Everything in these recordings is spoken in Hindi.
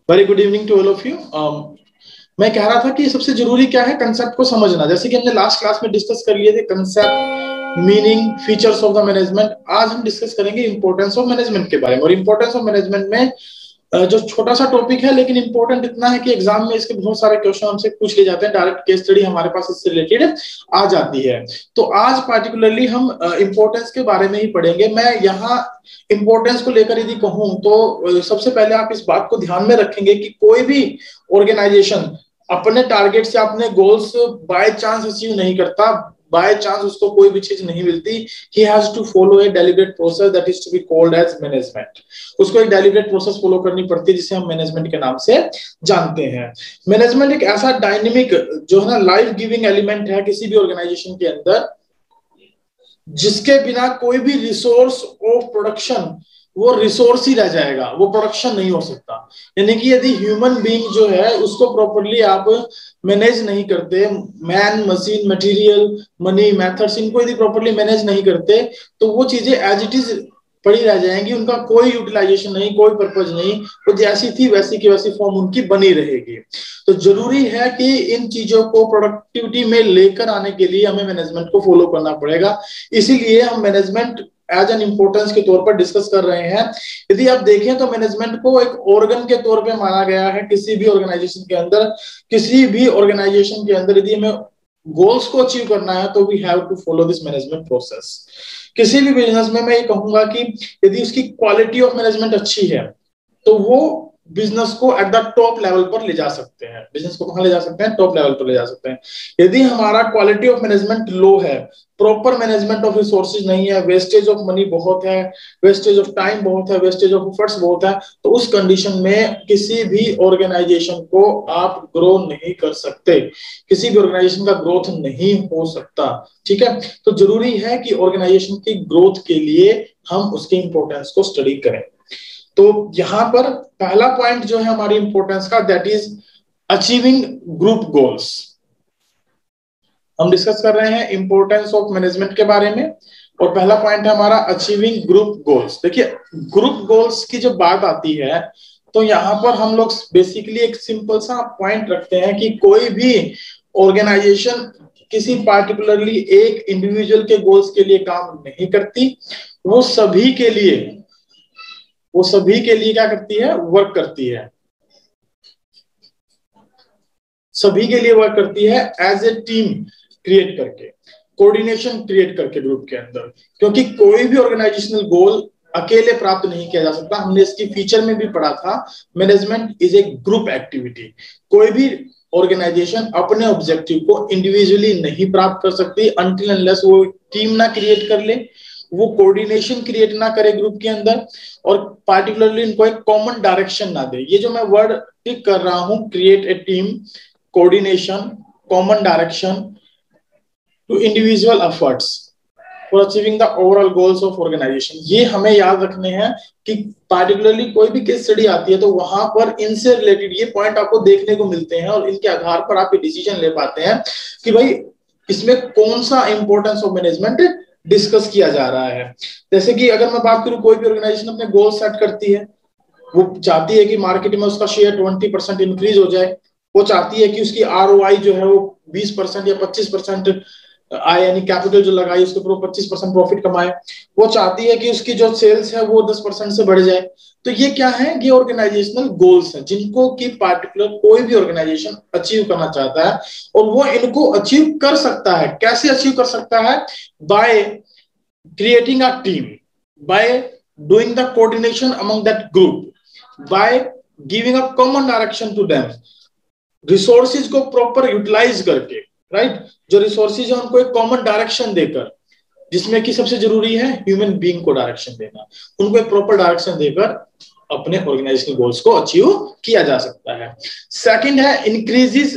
Very good evening to all of you. मैं कह रहा था कि सबसे जरूरी क्या है, कंसेप्ट को समझना। जैसे कि हमने लास्ट क्लास में डिस्कस कर लिए थे concept, meaning, features of the management. आज हम डिस्कस करेंगे इंपॉर्टेंस ऑफ मैनेजमेंट के बारे में। और इंपॉर्टेंस ऑफ मैनेजमेंट में जो छोटा सा टॉपिक है लेकिन इंपॉर्टेंट इतना है कि एग्जाम में इसके बहुत सारे क्वेश्चन हमसे पूछ लिए जाते हैं। डायरेक्ट केस स्टडी हमारे पास इससे रिलेटेड आ जाती है। तो आज पार्टिकुलरली हम इंपॉर्टेंस के बारे में ही पढ़ेंगे। मैं यहाँ इंपॉर्टेंस को लेकर यदि कहूं तो सबसे पहले आप इस बात को ध्यान में रखेंगे कि कोई भी ऑर्गेनाइजेशन अपने टारगेट से अपने गोल्स बाय चांस अचीव नहीं करता। बाय चांस उसको कोई भी चीज नहीं मिलती। He has to follow a deliberate process that is to be called as management. उसको एक डेलिब्रेट प्रोसेस फॉलो करनी पड़ती है जिसे हम मैनेजमेंट के नाम से जानते हैं। मैनेजमेंट एक ऐसा डायनेमिक जो है ना लाइफ गिविंग एलिमेंट है किसी भी ऑर्गेनाइजेशन के अंदर, जिसके बिना कोई भी रिसोर्स ऑफ प्रोडक्शन वो रिसोर्स ही रह जाएगा, वो प्रोडक्शन नहीं हो सकता। यानी कि यदि ह्यूमन बीइंग जो है उसको प्रॉपरली आप मैनेज नहीं करते, man, machine, material, money, methods, इनको यदि प्रॉपरली मैनेज नहीं करते तो वो चीजें एज इट इज पड़ी रह जाएंगी। उनका कोई यूटिलाइजेशन नहीं, कोई पर्पज नहीं। वो जैसी थी वैसी की वैसी फॉर्म उनकी बनी रहेगी। तो जरूरी है कि इन चीजों को प्रोडक्टिविटी में लेकर आने के लिए हमें मैनेजमेंट को फॉलो करना पड़ेगा। इसीलिए हम मैनेजमेंट एज एन इंपॉर्टेंस के तौर पर डिस्कस कर रहे हैं। यदि आप देखें तो मैनेजमेंट को एक ऑर्गन के तौर पे माना गया है किसी भी ऑर्गेनाइजेशन के अंदर। किसी भी ऑर्गेनाइजेशन के अंदर यदि हमें गोल्स को अचीव करना है तो we have to follow this management process. किसी भी बिजनेस में मैं ये कहूंगा कि यदि उसकी क्वालिटी ऑफ मैनेजमेंट अच्छी है तो वो बिजनेस को एट द टॉप लेवल पर ले जा सकते हैं। बिजनेस को कहां ले जा सकते हैं? टॉप लेवल पर ले जा सकते हैं। यदि हमारा क्वालिटी ऑफ मैनेजमेंट लो है, प्रॉपर मैनेजमेंट ऑफ रिसोर्सेज नहीं है, वेस्टेज ऑफ मनी बहुत है, वेस्टेज ऑफ टाइम बहुत है, वेस्टेज ऑफ एफर्ट्स बहुत है, तो उस कंडीशन में किसी भी ऑर्गेनाइजेशन को आप ग्रो नहीं कर सकते। किसी भी ऑर्गेनाइजेशन का ग्रोथ नहीं हो सकता। ठीक है, तो जरूरी है कि ऑर्गेनाइजेशन की ग्रोथ के लिए हम उसके इंपॉर्टेंस को स्टडी करें। तो यहां पर पहला पॉइंट जो है हमारी इंपॉर्टेंस का, that is achieving group goals. हम डिस्कस कर रहे हैं इंपॉर्टेंस ऑफ मैनेजमेंट के बारे में और पहला पॉइंट है हमारा अचीविंग ग्रुप गोल्स। देखिए, ग्रुप गोल्स की जब बात आती है तो यहां पर हम लोग बेसिकली एक सिंपल सा पॉइंट रखते हैं कि कोई भी ऑर्गेनाइजेशन किसी पार्टिकुलरली एक इंडिविजुअल के गोल्स के लिए काम नहीं करती। वो सभी के लिए क्या करती है? वर्क करती है। सभी के लिए वर्क करती है एज ए टीम क्रिएट करके, कोऑर्डिनेशन क्रिएट करके ग्रुप के अंदर। क्योंकि कोई भी ऑर्गेनाइजेशनल गोल अकेले प्राप्त नहीं किया जा सकता। हमने इसकी फीचर में भी पढ़ा था, management is a group activity. कोई भी ऑर्गेनाइजेशन अपने ऑब्जेक्टिव को इंडिविजुअली नहीं प्राप्त कर सकती अनटिल अनलेस वो टीम ना क्रिएट कर ले, वो कोऑर्डिनेशन क्रिएट ना करे ग्रुप के अंदर, और पार्टिकुलरली इनको एक कॉमन डायरेक्शन ना दे। ये जो मैं वर्ड टिक कर रहा हूं, create a team, coordination, common direction to individual efforts for achieving the overall goals of organisation, ये हमें याद रखने हैं कि पार्टिकुलरली कोई भी केस स्टडी आती है तो वहां पर इनसे रिलेटेड ये पॉइंट आपको देखने को मिलते हैं और इनके आधार पर आप ये डिसीजन ले पाते हैं कि भाई इसमें कौन सा इंपॉर्टेंस ऑफ मैनेजमेंट डिस्कस किया जा रहा है। जैसे कि अगर मैं बात करूं, कोई भी ऑर्गेनाइजेशन अपने गोल सेट करती है। वो चाहती है कि मार्केट में उसका शेयर 20% इंक्रीज हो जाए। वो चाहती है कि उसकी ROI जो है वो 20% या 25% आए, यानी कैपिटल जो लगाई उसके ऊपर 25% प्रॉफिट कमाए। वो चाहती है कि उसकी जो सेल्स है वो 10% से बढ़ जाए। तो ये क्या है? ये ऑर्गेनाइजेशनल गोल्स हैं जिनको कि पार्टिकुलर कोई भी ऑर्गेनाइजेशन अचीव करना चाहता है और वो इनको अचीव कर सकता है। कैसे अचीव कर सकता है? By creating a team, by doing the coordination among that group, by giving a common direction to them, resources को प्रॉपर यूटिलाइज करके, राइट? जो रिसोर्सेज है उनको एक कॉमन डायरेक्शन देकर, जिसमें कि सबसे जरूरी है ह्यूमन बीइंग को डायरेक्शन देना। उनको एक प्रॉपर डायरेक्शन देकर अपने ऑर्गेनाइजेशनल गोल्स को अचीव किया जा सकता है। सेकंड है इंक्रीजेस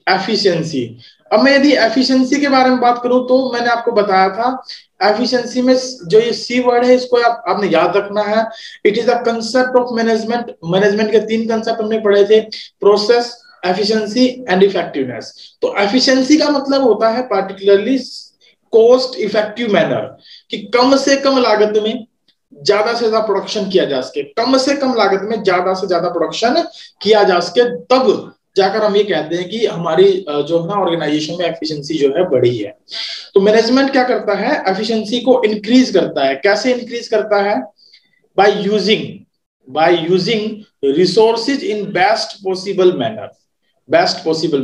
एफिशिएंसी। अब मैं यदि एफिशिएंसी के बारे में बात करूं तो मैंने आपको बताया था एफिशिएंसी में जो ये सी वर्ड है इसको आपने याद रखना है। It is the concept of management. Management के 3 कंसेप्ट हमने पढ़े थे, प्रोसेस, एफिशिएंसी एंड इफेक्टिवनेस। तो एफिशिएंसी का मतलब होता है पार्टिकुलरली कॉस्ट इफेक्टिव मैनर, कि कम से कम लागत में ज्यादा से ज्यादा प्रोडक्शन किया जा सके, कम से कम लागत में ज्यादा से ज्यादा प्रोडक्शन किया जा सके, तब जाकर हम ये कहते हैं कि हमारी जो है ना ऑर्गेनाइजेशन में एफिशिएंसी जो है बढ़ी है। तो मैनेजमेंट क्या करता है, एफिशिएंसी को इंक्रीज करता है। कैसे इंक्रीज करता है? By using resources in best possible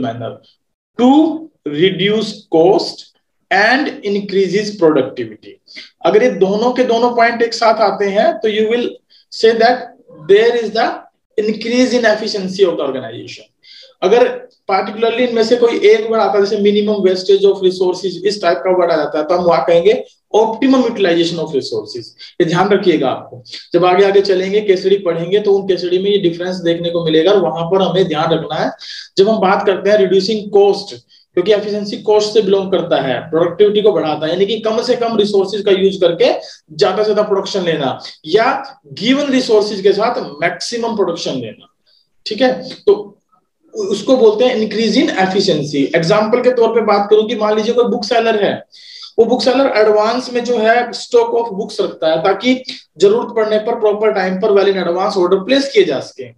manner to reduce cost and increases productivity. अगर ये दोनों के दोनों पॉइंट एक साथ आते हैं तो you will say that there is the increase in efficiency of the organisation. अगर पार्टिकुलरली इनमें से कोई एक वर्ड आता है, जैसे मिनिमम वेस्टेज ऑफ रिसोर्सेज, इस टाइप का वर्ड आ जाता है, तो हम वहां कहेंगे ऑप्टिमम यूटिलाइजेशन ऑफ रिसोर्सेज। ये ध्यान रखिएगा आपको, जब आगे आगे चलेंगे, केस स्टडी पढ़ेंगे, तो उन केस स्टडी में ये डिफरेंस देखने को मिलेगा, और वहां पर हमें ध्यान रखना है। जब हम बात करते हैं रिड्यूसिंग कॉस्ट, क्योंकि एफिशिएंसी कॉस्ट से बिलोंग करता है, प्रोडक्टिविटी को बढ़ाता है, यानी कि कम से कम रिसोर्सेज का यूज करके ज्यादा से ज्यादा प्रोडक्शन लेना, या गिवन रिसोर्सेज के साथ मैक्सिमम प्रोडक्शन लेना। ठीक है, तो उसको बोलते हैं इंक्रीज इन एफिशिएंसी। एग्जांपल के तौर पे बात करूं कि मान लीजिए कोई बुक सेलर है, वो बुक सेलर एडवांस में जो है स्टॉक ऑफ बुक्स रखता है, ताकि जरूरत पड़ने पर प्रॉपर टाइम पर well in advance order place किए जा सके।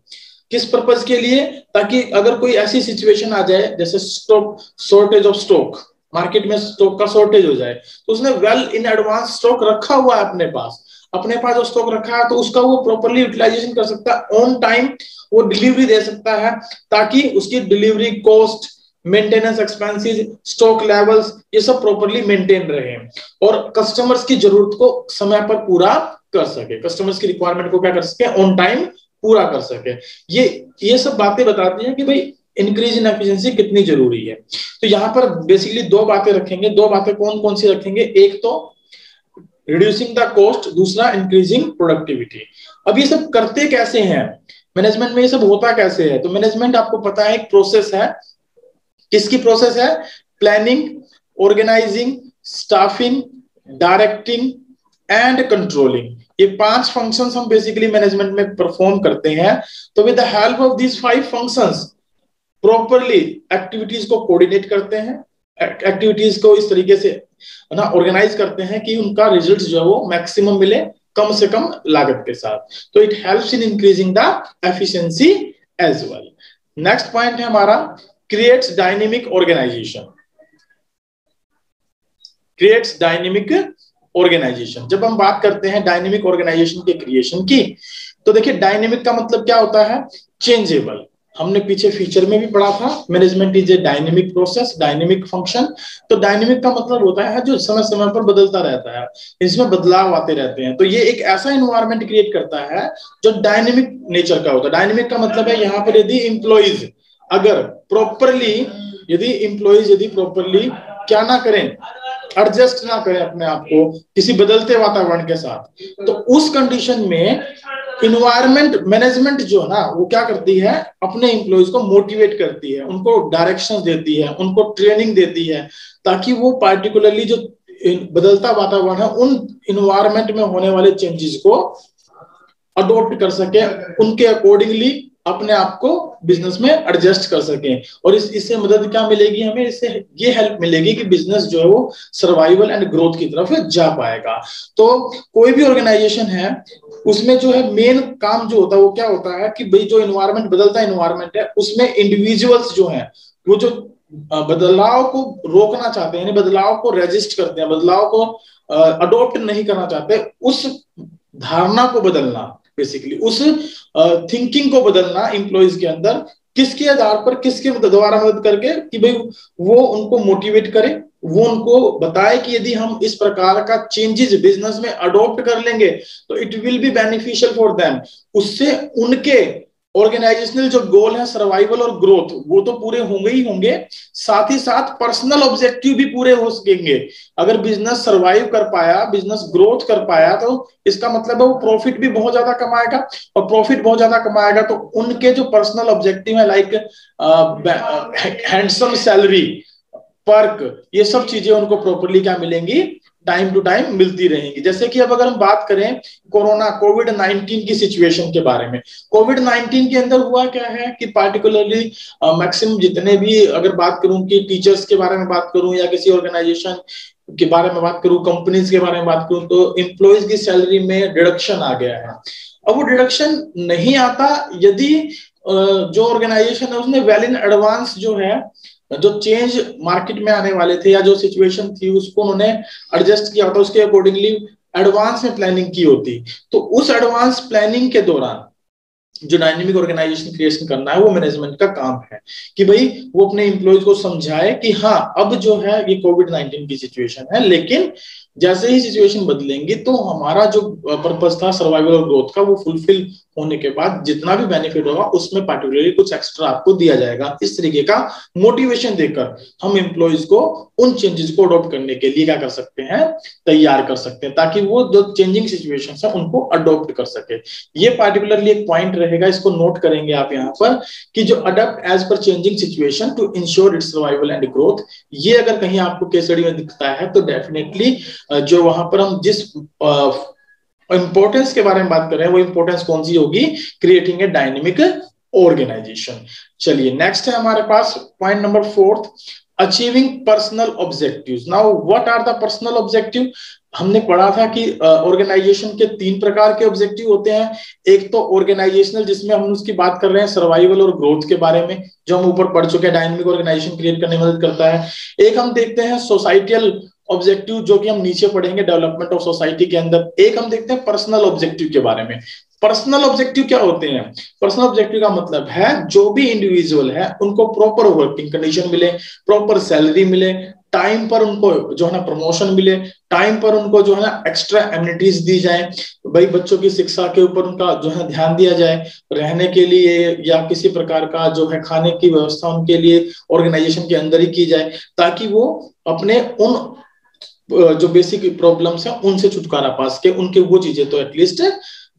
किस पर्पज के लिए? ताकि अगर कोई ऐसी सिचुएशन आ जाए, जैसे stock shortage of stock, market में स्टॉक का शॉर्टेज हो जाए, तो उसने वेल इन एडवांस स्टॉक रखा हुआ है अपने पास जो स्टॉक रखा है, तो उसका वो प्रॉपर्ली यूटिलाइजेशन कर सकता है, ऑन टाइम वो डिलीवरी दे सकता है, ताकि उसकी delivery cost, maintenance expenses, stock levels, ये सब प्रॉपर्ली मेंटेन रहे, और कस्टमर्स की जरूरत को समय पर पूरा कर सके, कस्टमर्स की रिक्वायरमेंट को क्या कर सके, ऑन टाइम पूरा कर सके। ये सब बातें बताती हैं कि भाई इंक्रीज इन एफिशिएंसी कितनी जरूरी है। तो यहाँ पर बेसिकली दो बातें रखेंगे। दो बातें कौन कौन सी रखेंगे? एक तो रिड्यूसिंग द कॉस्ट, दूसरा इंक्रीजिंग प्रोडक्टिविटी। अब ये सब करते कैसे हैं मैनेजमेंट में, ये सब होता कैसे है? तो मैनेजमेंट आपको पता है एक प्रोसेस है। किसकी प्रोसेस है? Planning, organising, staffing, directing and controlling. ये 5 फंक्शंस हम बेसिकली मैनेजमेंट में परफॉर्म करते हैं। तो with the help of these 5 functions properly activities को कोऑर्डिनेट करते हैं, एक्टिविटीज को इस तरीके से ना ऑर्गेनाइज करते हैं कि उनका रिजल्ट जो है वो मैक्सिमम मिले, कम से कम लागत के साथ। तो it helps in increasing the efficiency as well. Next point है हमारा creates dynamic organisation. Creates dynamic organisation. जब हम बात करते हैं डायनेमिक ऑर्गेनाइजेशन के क्रिएशन की, तो देखिए डायनेमिक का मतलब क्या होता है? चेंजेबल। हमने पीछे फीचर में भी पढ़ा था, management is a dynamic process, dynamic function. तो डायनेमिक का मतलब होता है जो समय समय पर बदलता रहता है, इसमें बदलाव आते रहते हैं। तो ये एक ऐसा एनवायरनमेंट क्रिएट करता है जो डायनेमिक नेचर का होता है। डायनेमिक का मतलब है यहाँ पर यदि एम्प्लॉइज अगर प्रॉपरली, यदि प्रॉपरली क्या ना करें, एडजस्ट ना करें अपने आप को किसी बदलते वातावरण के साथ, तो उस कंडीशन में इन्वायरमेंट मैनेजमेंट जो है ना वो क्या करती है, अपने एम्प्लॉइज को मोटिवेट करती है, उनको डायरेक्शंस देती है, उनको ट्रेनिंग देती है, ताकि वो पार्टिकुलरली जो बदलता वातावरण है उन इन्वायरमेंट में होने वाले चेंजेस को अडॉप्ट कर सके, उनके अकॉर्डिंगली अपने आप को बिजनेस में एडजस्ट कर सकें। और इससे मदद क्या मिलेगी हमें? इससे ये हेल्प मिलेगी कि बिजनेस जो है वो सर्वाइवल एंड ग्रोथ की तरफ जा पाएगा। तो कोई भी ऑर्गेनाइजेशन है उसमें जो है मेन काम जो होता है वो क्या होता है कि भाई जो इन्वायरमेंट, बदलता इन्वायरमेंट है, उसमें इंडिविजुअल्स जो हैं वो जो बदलाव को रोकना चाहते हैं, यानी बदलाव को रेजिस्ट करते हैं, बदलाव को अडॉप्ट नहीं करना चाहते, उस धारणा को बदलना, बेसिकली उस थिंकिंग को बदलना एम्प्लॉइज के अंदर, किसके आधार पर, किसके द्वारा मदद करके कि भाई वो उनको मोटिवेट करे, वो उनको बताए कि यदि हम इस प्रकार का चेंजेस बिजनेस में अडॉप्ट कर लेंगे तो it will be beneficial for them. उससे उनके ऑर्गेनाइजेशनल जो गोल है सर्वाइवल और ग्रोथ वो तो पूरे होंगे ही होंगे, साथ ही साथ पर्सनल ऑब्जेक्टिव भी पूरे हो सकेंगे। अगर बिजनेस सर्वाइव कर पाया, बिजनेस ग्रोथ कर पाया, तो इसका मतलब है वो प्रॉफिट भी बहुत ज्यादा कमाएगा, और प्रॉफिट बहुत ज्यादा कमाएगा तो उनके जो पर्सनल ऑब्जेक्टिव है लाइक हैंडसम सैलरी, पर्क, ये सब चीजें उनको प्रॉपरली क्या मिलेंगी? टाइम टू टाइम मिलती रहेंगी। जैसे कि अब अगर हम बात करें कोविड-19 की सिचुएशन के बारे में, कोविड-19 के अंदर हुआ क्या है कि पार्टिकुलरली मैक्सिमम जितने भी, अगर बात करूं कि टीचर्स के बारे में बात करूं या किसी ऑर्गेनाइजेशन के बारे में बात करूं, कंपनीज के बारे में बात करूं, तो एम्प्लॉयज की सैलरी में डिडक्शन आ गया है। अब वो डिडक्शन नहीं आता यदि जो ऑर्गेनाइजेशन है उसने वेल इन एडवांस जो है, जो चेंज मार्केट में आने वाले थे या जो सिचुएशन थी उसको उन्होंने एडजस्ट किया होता, उसके अकॉर्डिंगली एडवांस में प्लानिंग की होती। तो उस एडवांस प्लानिंग के दौरान जो डायनेमिक ऑर्गेनाइजेशन क्रिएशन करना है वो मैनेजमेंट का काम है कि भाई वो अपने एम्प्लॉयज को समझाए कि हाँ अब जो है ये कोविड-19 की सिचुएशन है, लेकिन जैसे ही सिचुएशन बदलेंगी तो हमारा जो पर्पस था सर्वाइवल और ग्रोथ का वो फुलफिल होने के बाद जितना भी बेनिफिट होगा उसमें पार्टिकुलरली कुछ एक्स्ट्रा आपको दिया जाएगा। इस तरीके का मोटिवेशन देकर हम एम्प्लॉयज को उन चेंजेस को अडॉप्ट करने के लिए क्या कर सकते हैं, तैयार कर सकते हैं, ताकि वो जो चेंजिंग सिचुएशंस है उनको अडॉप्ट कर सके। ये पार्टिकुलरली एक पॉइंट रहेगा, इसको नोट करेंगे आप यहाँ पर कि जो adopt as per changing situation to ensure its survival and growth, ये अगर कहीं आपको केस स्टडी में दिखता है तो डेफिनेटली जो वहां पर हम जिस इंपॉर्टेंस के बारे में बात कर रहे हैं वो इंपॉर्टेंस कौन सी होगी, क्रिएटिंग ए डायनेमिक ऑर्गेनाइजेशन। चलिए नेक्स्ट है हमारे पास point number 4, achieving personal objectives. Now what are the personal objective? हमने पढ़ा था कि ऑर्गेनाइजेशन के 3 प्रकार के ऑब्जेक्टिव होते हैं। एक तो ऑर्गेनाइजेशनल, जिसमें हम उसकी बात कर रहे हैं सर्वाइवल और ग्रोथ के बारे में, जो हम ऊपर पढ़ चुके हैं, डायनेमिक ऑर्गेनाइजेशन क्रिएट करने में मदद करता है। एक हम देखते हैं सोसाइटियल ऑब्जेक्टिव, जो कि हम नीचे पढ़ेंगे डेवलपमेंट ऑफ सोसाइटी के अंदर। एक हम देखते हैं पर्सनल ऑब्जेक्टिव के बारे में। पर्सनल ऑब्जेक्टिव क्या होते हैं? पर्सनल ऑब्जेक्टिव का मतलब है जो भी इंडिविजुअल है उनको प्रॉपर वर्किंग कंडीशन मिले, प्रॉपर सैलरी मिले, टाइम पर उनको जो है ना प्रमोशन मिले, टाइम पर उनको जो है ना एक्स्ट्रा एमिनिटीज दी जाए, भाई बच्चों की शिक्षा के ऊपर उनका जो है ध्यान दिया जाए, रहने के लिए या किसी प्रकार का जो है खाने की व्यवस्था उनके लिए ऑर्गेनाइजेशन के अंदर ही की जाए, ताकि वो अपने उन जो बेसिक प्रॉब्लम्स हैं उनसे छुटकारा पा सके, उनके वो चीजें तो एटलीस्ट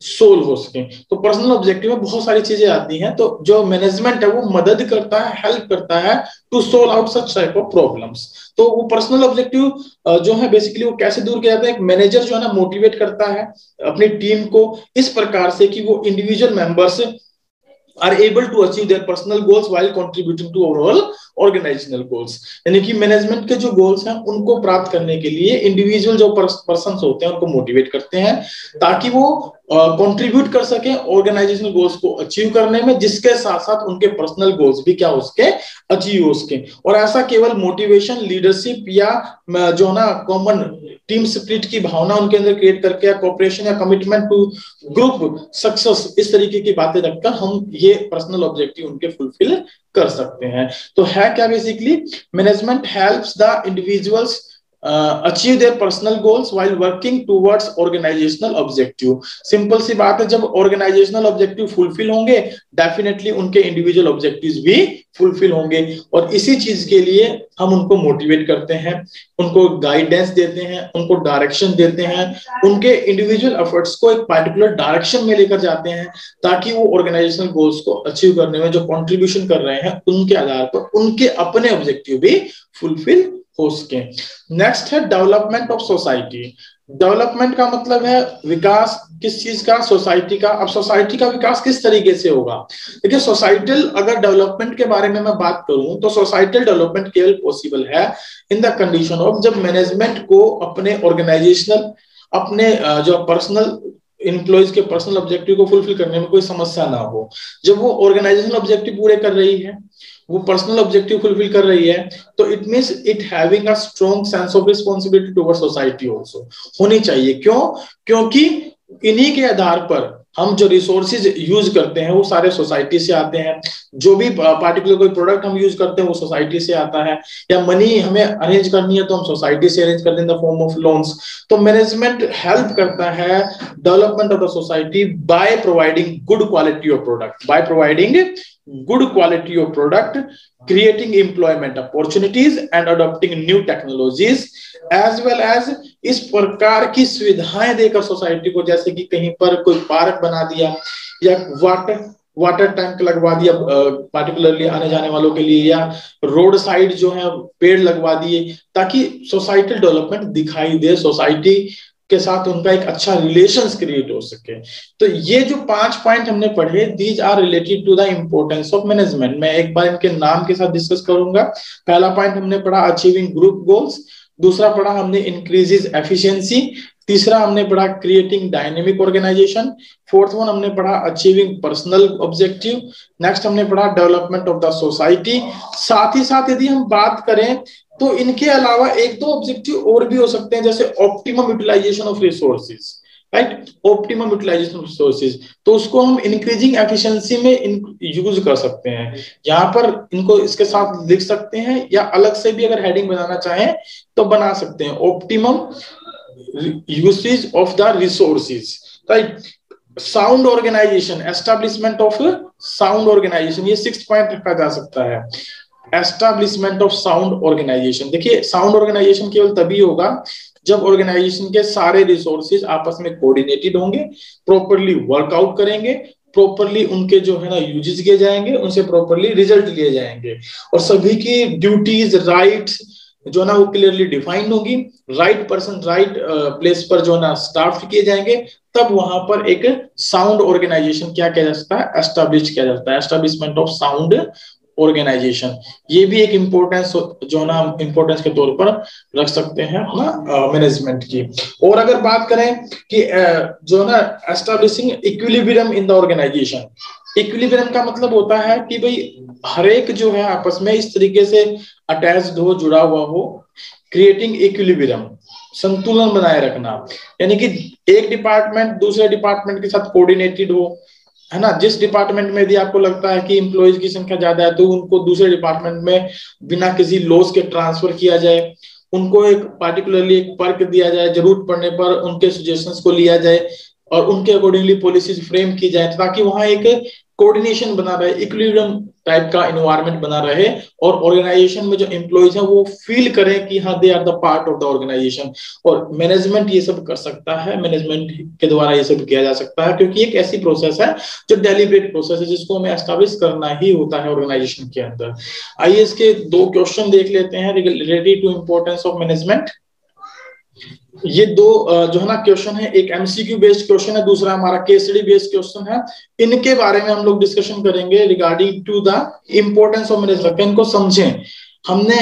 सोल्व हो सके। तो पर्सनल ऑब्जेक्टिव में बहुत सारी चीजें आती हैं, तो जो मैनेजमेंट है वो मदद करता है, हेल्प करता है to solve out such type of problems. तो वो पर्सनल ऑब्जेक्टिव जो है बेसिकली वो कैसे दूर किया जाता है? एक मैनेजर जो है ना मोटिवेट करता है अपनी टीम को इस प्रकार से कि वो individual members are able to achieve their personal goals while contributing to overall organizational goals। यानी कि मैनेजमेंट के जो गोल्स हैं उनको प्राप्त करने के लिए इंडिविजुअल जो पर्सन्स होते हैं उनको मोटिवेट करते हैं ताकि वो कंट्रीब्यूट कर सके ऑर्गेनाइजेशनल गोल्स को अचीव करने में, जिसके साथ साथ उनके पर्सनल गोल्स भी क्या हो सके, अचीव हो सके। और ऐसा केवल मोटिवेशन, लीडरशिप या जो ना कॉमन टीम स्पिरिट की भावना उनके अंदर क्रिएट करके या कोऑपरेशन या कमिटमेंट टू ग्रुप सक्सेस, इस तरीके की बातें रखकर हम ये पर्सनल ऑब्जेक्टिव उनके फुलफिल कर सकते हैं। तो है क्या basically, management helps the individuals achieve their personal goals while working towards organisational objective. Simple सी बात है, जब ऑर्गेनाइजेशनल ऑब्जेक्टिव फुलफिल होंगे डेफिनेटली उनके इंडिविजुअल ऑब्जेक्टिव्स भी फुलफिल होंगे। और इसी चीज के लिए हम उनको मोटिवेट करते हैं, उनको गाइडेंस देते हैं, उनको डायरेक्शन देते हैं, उनके इंडिविजुअल एफर्ट्स को एक पार्टिकुलर डायरेक्शन में लेकर जाते हैं ताकि वो ऑर्गेनाइजेशनल गोल्स को अचीव करने में जो कंट्रीब्यूशन कर रहे हैं उनके आधार पर उनके अपने ऑब्जेक्टिव भी फुलफिल हो सके। नेक्स्ट है डेवलपमेंट ऑफ सोसाइटी। डेवलपमेंट का मतलब है विकास किस चीज का, सोसाइटी का। अब सोसाइटी का विकास किस तरीके से होगा? देखिए सोसाइटल अगर डेवलपमेंट के बारे में मैं बात करूं तो सोसाइटल डेवलपमेंट केवल पॉसिबल है इन द कंडीशन ऑफ जब मैनेजमेंट को अपने ऑर्गेनाइजेशनल, अपने जो पर्सनल एम्प्लॉयज के पर्सनल ऑब्जेक्टिव को फुलफिल करने में कोई समस्या ना हो। जब वो ऑर्गेनाइजेशनल ऑब्जेक्टिव पूरे कर रही है, वो पर्सनल ऑब्जेक्टिव फुलफिल कर रही है, तो it means it having a strong sense of responsibility towards society also होनी चाहिए। क्यों? क्योंकि इन्हीं के आधार पर हम जो रिसोर्सेज यूज करते हैं वो सारे सोसाइटी से आते हैं, जो भी पार्टिकुलर कोई प्रोडक्ट हम यूज करते हैं वो सोसाइटी से आता है, या मनी हमें अरेंज करनी है तो हम सोसाइटी से अरेंज करते हैं in the form of loans. तो मैनेजमेंट हेल्प करता है development of the society by providing good quality of product, by providing good quality of product, creating employment opportunities and adopting new technologies, as well as इस प्रकार की सुविधाएं देकर सोसाइटी को, जैसे कि कहीं पर कोई पार्क बना दिया या वाटर टैंक लगवा दिया पार्टिकुलरली आने जाने वालों के लिए, या रोड साइड जो है पेड़ लगवा दिए, ताकि सोसाइटल डेवलपमेंट दिखाई दे, सोसाइटी के साथ उनका एक अच्छा रिलेशंस क्रिएट हो सके। तो ये जो 5 पॉइंट हमने पढ़े, these are related to the importance of management. मैं एक बार इनके नाम के साथ डिस्कस करूंगा। पहला पॉइंट हमने पढ़ा अचीविंग ग्रुप गोल्स, दूसरा पढ़ा हमने इंक्रीजेस एफिशिएंसी, तीसरा हमने पढ़ा creating dynamic organisation, fourth one हमने पढ़ा अचीविंग पर्सनल ऑब्जेक्टिव, नेक्स्ट हमने पढ़ा डेवलपमेंट ऑफ द सोसाइटी। साथ ही साथ यदि हम बात करें तो इनके अलावा एक दो ऑब्जेक्टिव और भी हो सकते हैं, जैसे optimum utilisation of resources, right, optimum utilisation of resources, तो उसको हम इंक्रीजिंग एफिशिएंसी में यूज कर सकते हैं। यहाँ पर इनको इसके साथ लिख सकते हैं, या अलग से भी अगर हेडिंग बनाना चाहें तो बना सकते हैं, optimum usage of the resources, right. Sound organisation, establishment of sound organisation, ये 6 पॉइंट रखा जा सकता है। एस्टैब्लिशमेंट ऑफ साउंड ऑर्गेनाइजेशन, देखिए साउंड ऑर्गेनाइजेशन केवल तभी होगा जब ऑर्गेनाइजेशन के सारे रिसोर्सेज आपस में कोऑर्डिनेटेड होंगे, प्रॉपर्ली वर्कआउट करेंगे, प्रॉपर्ली उनके जो है ना यूजेस किए जाएंगे, उनसे प्रॉपर्ली रिजल्ट लिए जाएंगे, और सभी की ड्यूटीज राइट्स जो ना वो क्लियरली डिफाइंड होगी, राइट पर्सन राइट प्लेस पर जो ना स्टाफ किए जाएंगे, तब वहां पर एक साउंड ऑर्गेनाइजेशन क्या किया जा सकता है, एस्टैब्लिश किया जाता है, एस्टैब्लिशमेंट ऑफ साउंड ऑर्गेनाइजेशन। ये भी एक इंपॉर्टेंस जो ना इंपॉर्टेंस के तौर पर रख सकते हैं ना मैनेजमेंट की। और अगर बात करें कि जो ना establishing equilibrium in the organisation, equilibrium का मतलब होता है कि भाई हर एक जो है आपस में इस तरीके से अटैच्ड हो, जुड़ा हुआ हो, क्रिएटिंग इक्विलिब्रियम, संतुलन बनाए रखना, यानी कि एक डिपार्टमेंट दूसरे डिपार्टमेंट के साथ कोऑर्डिनेटेड हो, है ना। जिस डिपार्टमेंट में भी आपको लगता है कि एम्प्लॉइज की संख्या ज्यादा है तो उनको दूसरे डिपार्टमेंट में बिना किसी लॉस के ट्रांसफर किया जाए, उनको एक पार्टिकुलरली एक पर्क दिया जाए, जरूरत पड़ने पर उनके सजेशंस को लिया जाए और उनके अकॉर्डिंगली पॉलिसीज फ्रेम की जाए, ताकि वहां एक कोऑर्डिनेशन बना रहे, इक्विलिब्रियम टाइप का इन्वायरमेंट बना रहे, और ऑर्गेनाइजेशन में जो एम्प्लॉइज हैं वो फील करें कि हाँ they are the part of the organisation. और मैनेजमेंट ये सब कर सकता है, मैनेजमेंट के द्वारा ये सब किया जा सकता है, क्योंकि एक ऐसी प्रोसेस है जो डेलिब्रेट प्रोसेस है, जिसको हमें एस्टैब्लिश करना ही होता है ऑर्गेनाइजेशन के अंदर। आइए इसके 2 क्वेश्चन देख लेते हैं related to importance of management. ये 2 जो है ना क्वेश्चन है, एक एमसीक्यू बेस्ड क्वेश्चन है, दूसरा हमारा केस स्टडी बेस्ड क्वेश्चन है। इनके बारे में हम लोग डिस्कशन करेंगे regarding to the importance of management. इनको समझें। हमने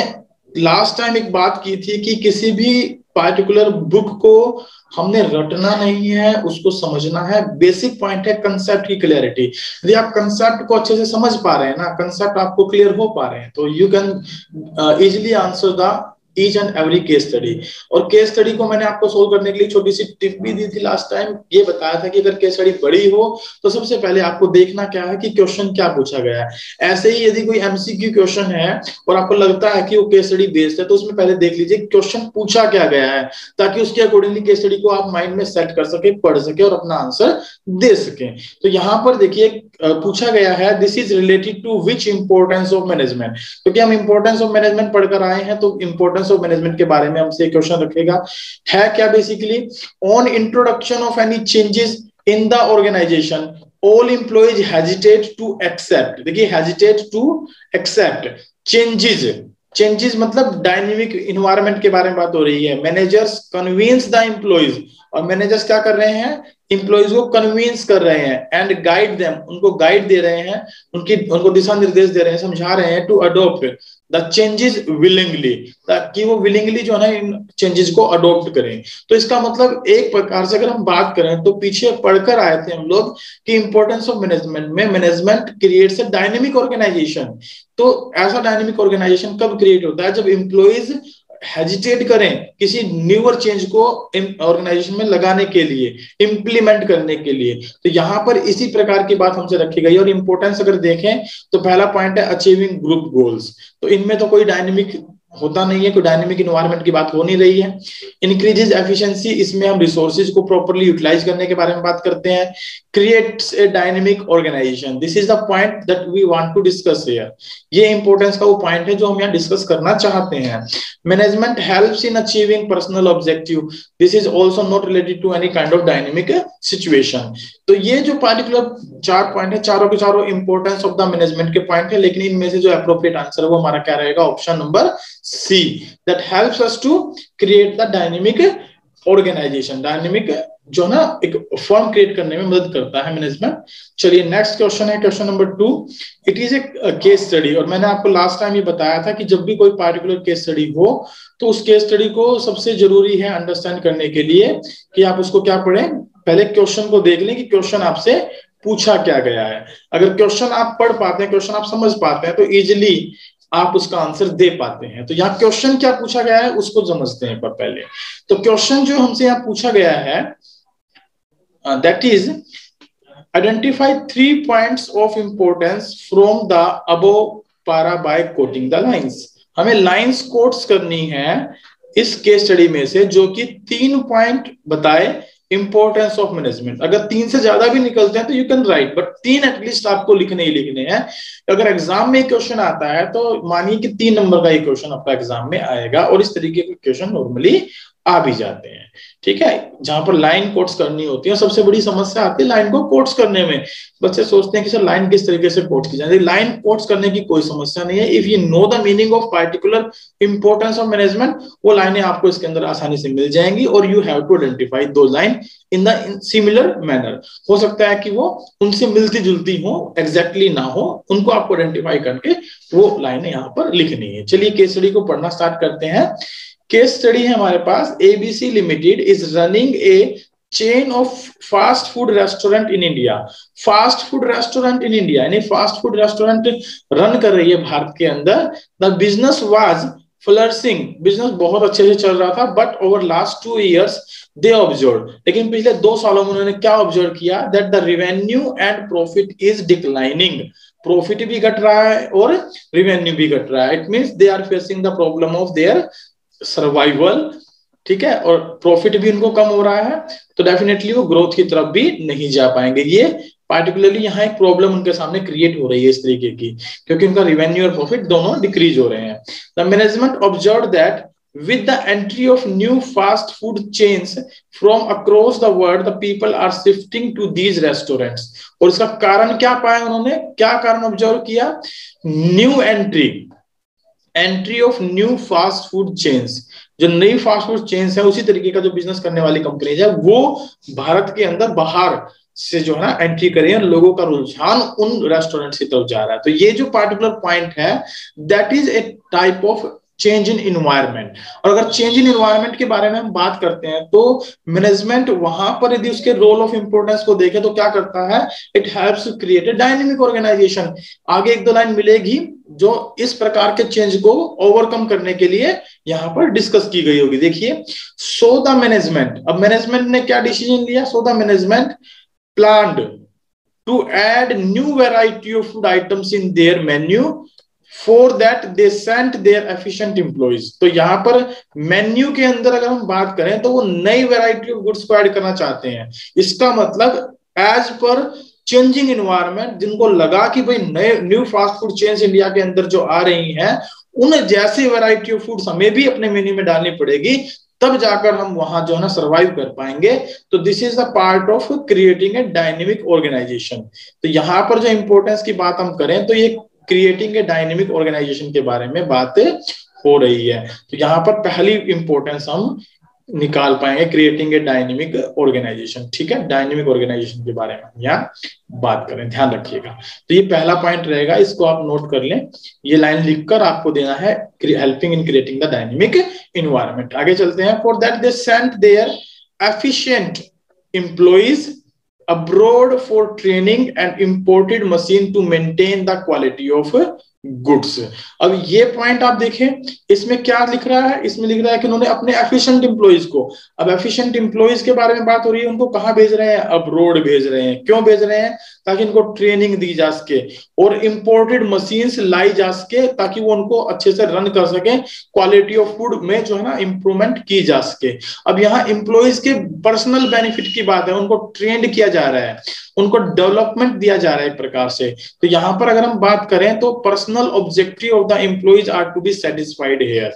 लास्ट टाइम एक बात की थी कि किसी भी पार्टिकुलर बुक को हमने रटना नहीं है, उसको समझना है। बेसिक पॉइंट है कंसेप्ट की क्लियरिटी। यदि आप कंसेप्ट को अच्छे से समझ पा रहे हैं ना, कंसेप्ट आपको क्लियर हो पा रहे हैं, तो you can easily answer the each and every case study. और केस स्टडी को मैंने आपको सोल्व करने के लिए छोटी सी टिप भी दी थी लास्ट टाइम। ये बताया था कि अगर केस स्टडी बड़ी हो तो सबसे पहले आपको देखना क्या है कि क्वेश्चन क्या पूछा गया है। ऐसे ही यदि कोई एमसीक्यू क्वेश्चन है और आपको लगता है कि वो केस स्टडी बेस्ड है, तो उसमें पहले देख लीजिए क्वेश्चन पूछा क्या गया है, ताकि उसके अकॉर्डिंगली केस स्टडी को आप माइंड में सेट कर सके, पढ़ सके और अपना आंसर दे सके। तो यहाँ पर देखिए पूछा गया है, this is related to which importance of management. क्योंकि हम इंपॉर्टेंस ऑफ मैनेजमेंट पढ़कर आए हैं, तो इंपॉर्टेंस ऑफ मैनेजमेंट के बारे में हमसे क्वेश्चन रखेगा। है क्या basically, on introduction of any changes in the organisation all employees hesitate to accept. देखिए hesitate to accept changes, changes मतलब डायनेमिक इन्वायरमेंट के बारे में बात हो रही है। मैनेजर्स कन्विंस द एम्प्लॉइज, और मैनेजर्स क्या कर रहे हैं, एम्प्लॉइज को कन्विंस कर रहे हैं, एंड गाइड देम, उनको गाइड दे रहे हैं, उनको दिशा निर्देश दे रहे हैं, समझा रहे हैं, to adopt the changes willingly, ताकि वो विलिंगली जो है ना इन चेंजेस को अडॉप्ट करें। तो इसका मतलब एक प्रकार से अगर हम बात करें तो पीछे पढ़कर आए थे हम लोग कि इंपॉर्टेंस ऑफ मैनेजमेंट में, management creates a dynamic organisation. तो ऐसा डायनेमिक ऑर्गेनाइजेशन कब क्रिएट होता है, जब एम्प्लॉइज हेजिटेट करें किसी न्यूअर चेंज को ऑर्गेनाइजेशन में लगाने के लिए, इंप्लीमेंट करने के लिए। तो यहाँ पर इसी प्रकार की बात हमसे रखी गई। और इंपॉर्टेंस अगर देखें तो पहला पॉइंट है अचीविंग ग्रुप गोल्स। तो इनमें तो कोई डायनेमिक होता नहीं है, कोई डायनेमिक इन्वायरमेंट की बात हो नहीं रही है। इंक्रीजेज एफिशिएंसी, इसमें हम रिसोर्सेज को प्रॉपर्ली यूटिलाइज करने के बारे में बात करते हैं। Creates a dynamic organisation, this is the point that we want to discuss here. ये इंपॉर्टेंस का वो पॉइंट है जो हम यहाँ डिस्कस करना चाहते हैं। Management helps in achieving personal objective, this is also not related to any kind of dynamic situation. तो ये जो पार्टिकुलर 4 पॉइंट है, चारों के चारों इंपॉर्टेंस ऑफ द मैनेजमेंट के पॉइंट है, लेकिन इनमें से जो एप्रोप्रिएट आंसर है वो हमारा क्या रहेगा, option number C, that helps us to create the dynamic organisation. Dynamic जो ना एक फॉर्म क्रिएट करने में मदद करता है मैनेजमेंट। चलिए नेक्स्ट क्वेश्चन है, question number 2। It is a case study, और मैंने आपको लास्ट टाइम ये बताया था कि जब भी कोई पार्टिकुलर केस स्टडी हो तो उस केस स्टडी को सबसे जरूरी है अंडरस्टैंड करने के लिए कि आप उसको क्या पढ़ें, पहले क्वेश्चन को देख लें कि क्वेश्चन आपसे पूछा क्या गया है। अगर क्वेश्चन आप पढ़ पाते हैं, क्वेश्चन आप समझ पाते हैं, तो इजिली आप उसका आंसर दे पाते हैं। तो यहाँ क्वेश्चन क्या पूछा गया है उसको समझते हैं पर पहले। तो क्वेश्चन जो हमसे यहाँ पूछा गया है that is identify 3 points of importance from the above पारा बाय कोटिंग द लाइंस। हमें लाइंस कोट्स करनी है इस केस स्टडी में से जो कि 3 पॉइंट बताए इंपॉर्टेंस ऑफ मैनेजमेंट। अगर 3 से ज्यादा भी निकलते हैं तो you can write, but 3 at least आपको लिखने ही लिखने हैं। अगर एग्जाम में क्वेश्चन आता है तो मानिए कि 3 नंबर का ये क्वेश्चन आपका एग्जाम में आएगा, और इस तरीके के क्वेश्चन नॉर्मली आ भी जाते हैं। ठीक है, जहां पर लाइन कोट्स करनी होती है, सबसे बड़ी समस्या आती है लाइन को कोट्स करने में। बच्चे सोचते हैं कि सर लाइन किस तरीके से कोट्स की जाए। लाइन कोट्स करने की कोई समस्या नहीं है। If you know the meaning of particular importance of management, वो लाइनें आपको इसके अंदर आसानी से मिल जाएंगी, और यू हैव टू आइडेंटिफाई दो line in the similar manner. हो सकता है कि वो उनसे मिलती जुलती हो, एग्जैक्टली ना हो, उनको आपको आइडेंटिफाई करके वो लाइनें यहाँ पर लिखनी है। चलिए केस स्टडी को पढ़ना स्टार्ट करते हैं। केस स्टडी है हमारे पास, ABC limited is running a chain of fast food restaurant in India. Fast food restaurant in India यानी फास्ट फूड रेस्टोरेंट रन कर रही है भारत के अंदर। The business was flourishing, business बहुत अच्छे से चल रहा था, but over last 2 years they observe, लेकिन पिछले 2 सालों में उन्होंने क्या ऑब्जर्व किया, that the revenue and profit is declining. Profit भी घट रहा है और रेवेन्यू भी घट रहा है। It means they are facing the problem of their survival. ठीक है, और प्रॉफिट भी उनको कम हो रहा है, तो डेफिनेटली वो ग्रोथ की तरफ भी नहीं जा पाएंगे। ये पार्टिकुलरली यहाँ एक प्रॉब्लम उनके सामने क्रिएट हो रही है इस तरीके की, क्योंकि उनका रेवेन्यू और प्रॉफिट दोनों डिक्रीज हो रहे हैं। The management observe that with the entry of new fast food chains from across the world, the people are shifting to these restaurants। और इसका कारण क्या पाया उन्होंने, क्या कारण ऑब्जर्व किया, new entry of new fast food chains. जो नई फास्ट फूड चेन्स है, उसी तरीके का जो बिजनेस करने वाली कंपनीज है, वो भारत के अंदर बाहर से जो है ना एंट्री करें, लोगों का रुझान उन रेस्टोरेंट की तरफ जा रहा है। तो ये जो पार्टिकुलर पॉइंट है, that is a type of change in environment. और अगर चेंज इन इन्वायरमेंट के बारे में हम बात करते हैं तो मैनेजमेंट वहां पर यदि उसके रोल ऑफ इंपोर्टेंस को देखे तो क्या करता है, it helps to create a dynamic organisation. आगे 1-2 लाइन मिलेगी जो इस प्रकार के चेंज को ओवरकम करने के लिए यहां पर डिस्कस की गई होगी। देखिए, सो द मैनेजमेंट, अब मैनेजमेंट ने क्या डिसीजन लिया, so the management planned to add new variety of food items in their menu for that they sent their efficient employees. तो यहाँ पर मेन्यू के अंदर अगर हम बात करें तो वो नई वैरायटी ऑफ गुड्स को ऐड करना चाहते हैं। इसका मतलब एज पर चेंजिंग इन्वायरमेंट, जिनको लगा कि भाई नए new fast food chains India के अंदर जो आ रही हैं, उन जैसी वैरायटी ऑफ फूड्स हमें भी अपने मेन्यू में डालनी पड़ेगी, तब जाकर हम वहां जो है ना सर्वाइव कर पाएंगे। तो this is the part of creating a dynamic organisation. तो यहाँ पर जो इंपॉर्टेंस की बात हम करें तो ये क्रिएटिंग ए डायनेमिक ऑर्गेनाइजेशन के बारे में बात हो रही है। तो यहाँ पर पहली इंपॉर्टेंस हम निकाल पाएंगे, क्रिएटिंग ए डायनेमिक ऑर्गेनाइजेशन। ठीक है, डायनेमिक ऑर्गेनाइजेशन के बारे में यहाँ बात करें, ध्यान रखिएगा। तो ये पहला पॉइंट रहेगा, इसको आप नोट कर लें। ये लाइन लिखकर आपको देना है, helping in creating the dynamic environment. आगे चलते हैं। For that they sent their efficient employees abroad for training and imported machine to maintain the quality of goods. अब ये पॉइंट आप देखें, इसमें क्या लिख रहा है, इसमें लिख रहा है कि उन्होंने अपने एफिशिएंट एम्प्लॉइज को, अब एफिशिएंट एम्प्लॉइज के बारे में बात हो रही है, उनको कहाँ भेज रहे हैं, अब्रोड भेज रहे हैं। क्यों भेज रहे हैं? ताकि इनको ट्रेनिंग दी जा सके और इंपोर्टेड मशीन्स लाई जा सके, ताकि वो उनको अच्छे से रन कर सके, क्वालिटी ऑफ फूड में जो है ना इंप्रूवमेंट की जा सके। अब यहाँ एम्प्लॉइज के पर्सनल बेनिफिट की बात है, उनको ट्रेंड किया जा रहा है, उनको डेवलपमेंट दिया जा रहा है एक प्रकार से। तो यहां पर अगर हम बात करें तो personal objective of the employees are to be satisfied here.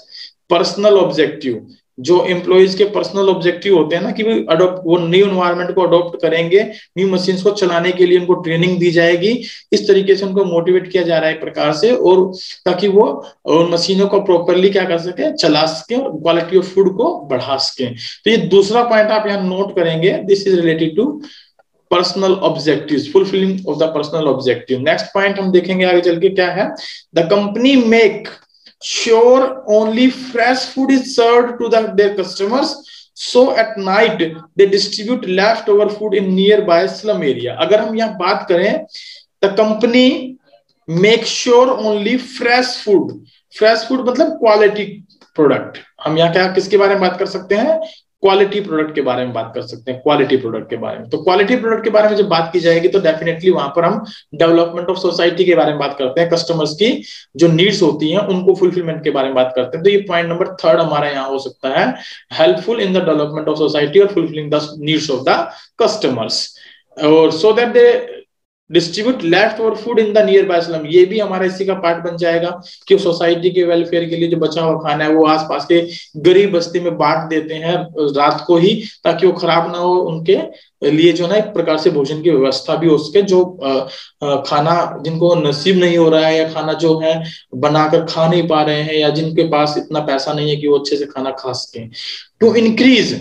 Personal objective, जो एम्प्लॉइज के पर्सनल ऑब्जेक्टिव होते हैं ना, कि वो न्यू एनवायरनमेंट को अडॉप्ट करेंगे, न्यू मशीन्स को चलाने के लिए उनको ट्रेनिंग दी जाएगी, इस तरीके से उनको मोटिवेट किया जा रहा है एक प्रकार से, और ताकि वो उन मशीनों को प्रॉपरली क्या कर सके, चला सके और क्वालिटी ऑफ फूड को बढ़ा सके। तो ये दूसरा पॉइंट आप यहाँ नोट करेंगे, this is related to personal objectives, fulfilling of the personal objective. Next point हम देखेंगे आगे चल के क्या है, the company make sure only fresh food is served to their customers, so at night they distribute left over food in nearby slum area. अगर हम यहाँ बात करें, the company make sure only fresh food, fresh food मतलब क्वालिटी प्रोडक्ट। हम यहाँ क्या किसके बारे में बात कर सकते हैं, क्वालिटी प्रोडक्ट के बारे में बात कर सकते हैं, क्वालिटी प्रोडक्ट के बारे में। तो क्वालिटी प्रोडक्ट के बारे में जब बात की जाएगी तो डेफिनेटली वहां पर हम डेवलपमेंट ऑफ सोसाइटी के बारे में बात करते हैं, कस्टमर्स की जो नीड्स होती हैं उनको फुलफिलमेंट के बारे में बात करते हैं। तो ये पॉइंट नंबर 3 हमारा यहाँ हो सकता है, helpful in the development of society और fulfilling the needs of the customers, और so that they distribute left over food in the nearby slum. ये भी हमारा इसी का पार्ट बन जाएगा कि सोसाइटी के वेलफेयर के लिए जो बचा हुआ खाना है वो आसपास के गरीब बस्ती में बांट देते हैं रात को ही, ताकि वो खराब ना हो, उनके लिए जो ना एक प्रकार से भोजन की व्यवस्था भी हो सके। जो खाना जिनको नसीब नहीं हो रहा है, या खाना जो है बनाकर खा नहीं पा रहे हैं, या जिनके पास इतना पैसा नहीं है कि वो अच्छे से खाना खा सके, to increase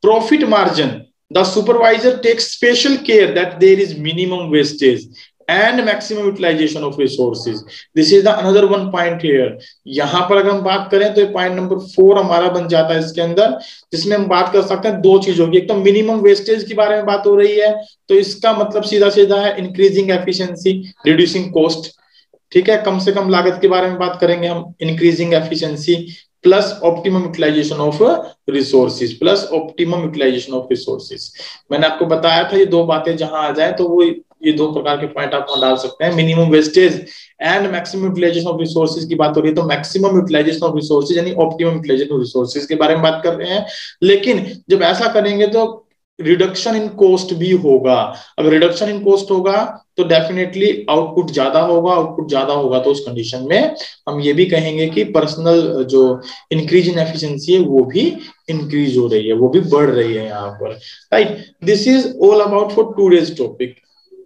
profit margin, the supervisor takes special care that there is minimum wastage and maximum utilization of resources. This is the another one point here. यहाँ पर अगर हम बात करें तो पॉइंट नंबर 4 हमारा बन जाता है इसके अंदर, जिसमें हम बात कर सकते हैं दो चीजों की। एक तो मिनिमम वेस्टेज के बारे में बात हो रही है, तो इसका मतलब सीधा सीधा है इंक्रीजिंग एफिशिएंसी, रिड्यूसिंग कॉस्ट। ठीक है, कम से कम लागत के बारे में बात करेंगे हम, increasing efficiency plus optimum utilisation of resources, plus optimum utilisation of resources. मैंने आपको बताया था ये दो बातें जहां आ जाए तो वो ये दो प्रकार के पॉइंट आप वहां डाल सकते हैं। Minimum wastage and maximum utilisation of resources की बात हो रही है, तो मैक्सिमम यूटिलाइजेशन ऑफ रिसोर्सेज यानी ऑप्टिमम यूटिलाइजेशन ऑफ रिसोर्सेज के बारे में बात कर रहे हैं। लेकिन जब ऐसा करेंगे तो रिडक्शन इन कॉस्ट भी होगा। अगर रिडक्शन इन कॉस्ट होगा तो डेफिनेटली आउटपुट ज्यादा होगा, आउटपुट ज्यादा होगा तो उस कंडीशन में हम ये भी कहेंगे कि पर्सनल जो इंक्रीज इन एफिशिएंसी है वो भी इंक्रीज हो रही है, वो भी बढ़ रही है यहाँ पर। Right, this is all about for today's topic.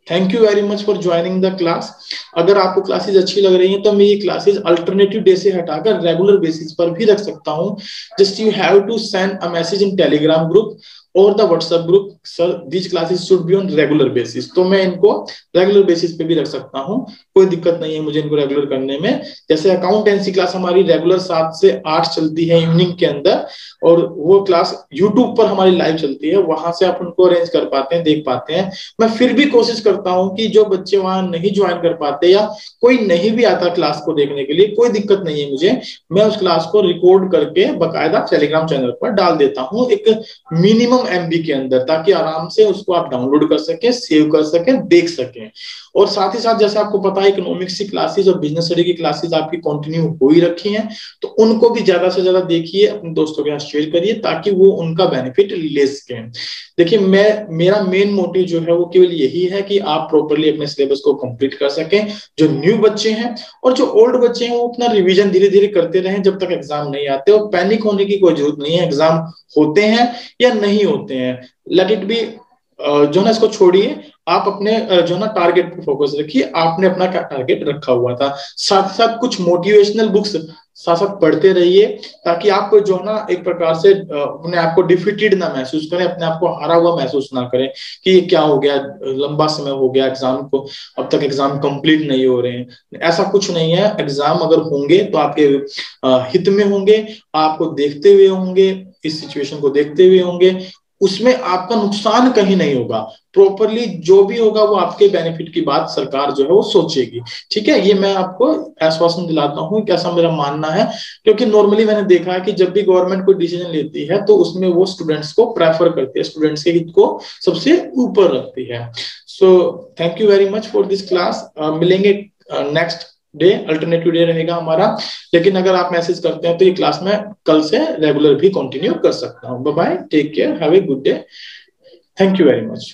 Thank you very much for joining the class. अगर आपको क्लासेस अच्छी लग रही हैं तो मैं ये क्लासेस अल्टरनेटिव डे से हटाकर रेगुलर बेसिस पर भी रख सकता हूँ। Just you have to send a message in Telegram group और the WhatsApp group, sir these classes should be on regular basis. तो मैं इनको रेगुलर बेसिस पे भी रख सकता हूँ, कोई दिक्कत नहीं है मुझे इनको रेगुलर करने में। जैसे अकाउंटेंसी क्लास हमारी रेगुलर 7 से 8 चलती है इवनिंग के अंदर, और वो क्लास यूट्यूब पर हमारी लाइव चलती है, वहां से आप उनको अरेंज कर पाते हैं, देख पाते हैं। मैं फिर भी कोशिश करता हूँ कि जो बच्चे वहां नहीं ज्वाइन कर पाते या कोई नहीं भी आता क्लास को देखने के लिए, कोई दिक्कत नहीं है मुझे, मैं उस क्लास को रिकॉर्ड करके बकायदा टेलीग्राम चैनल पर डाल देता हूँ एक मिनिमम MB के अंदर, ताकि आराम से उसको आप डाउनलोड कर सकें, सेव कर सकें, देख सकें। और साथ ही साथ जैसे आपको पता है इकोनॉमिक्स की क्लासेस और बिजनेस स्टडी की क्लासेस आपकी कंटिन्यू हो ही रखी हैं, तो उनको भी ज्यादा से ज्यादा देखिए, अपने दोस्तों के साथ शेयर करिए ताकि वो उनका बेनिफिट ले सकें। देखिए मेरा मेन मोटिव जो है वो केवल यही है कि आप प्रॉपर्ली अपने सिलेबस को कंप्लीट कर सकें। जो न्यू बच्चे हैं और जो ओल्ड बच्चे हैं वो अपना रिवीजन धीरे धीरे करते रहें जब तक एग्जाम नहीं आते, और पैनिक होने की कोई जरूरत नहीं है। एग्जाम होते हैं या नहीं होते हैं, लेट इट बी, जो ना इसको छोड़िए, आप अपने जो ना टारगेट पर फोकस रखिए। आपने अपना क्या टारगेट रखा हुआ था, साथ साथ कुछ मोटिवेशनल बुक्स साथ साथ पढ़ते रहिए, ताकि आप जो है ना एक प्रकार से अपने आप को डिफीटेड ना महसूस करें, अपने आप को हारा हुआ महसूस ना करें कि ये क्या हो गया, लंबा समय हो गया एग्जाम को, अब तक एग्जाम कंप्लीट नहीं हो रहे हैं। ऐसा कुछ नहीं है, एग्जाम अगर होंगे तो आपके हित में होंगे, आपको देखते हुए होंगे, इस सिचुएशन को देखते हुए होंगे, उसमें आपका नुकसान कहीं नहीं होगा। प्रॉपरली जो भी होगा वो आपके बेनिफिट की बात सरकार जो है वो सोचेगी। ठीक है, ये मैं आपको आश्वासन दिलाता हूँ, कैसा मेरा मानना है। क्योंकि नॉर्मली मैंने देखा है कि जब भी गवर्नमेंट कोई डिसीजन लेती है तो उसमें वो स्टूडेंट्स को प्रेफर करती है, स्टूडेंट्स के हित को सबसे ऊपर रखती है। So thank you very much for this class. मिलेंगे नेक्स्ट डे, अल्टरनेटिव डे रहेगा हमारा। लेकिन अगर आप मैसेज करते हैं तो ये क्लास में कल से रेगुलर भी कंटिन्यू कर सकता हूँ। Bye bye, take care, have a good day, thank you very much.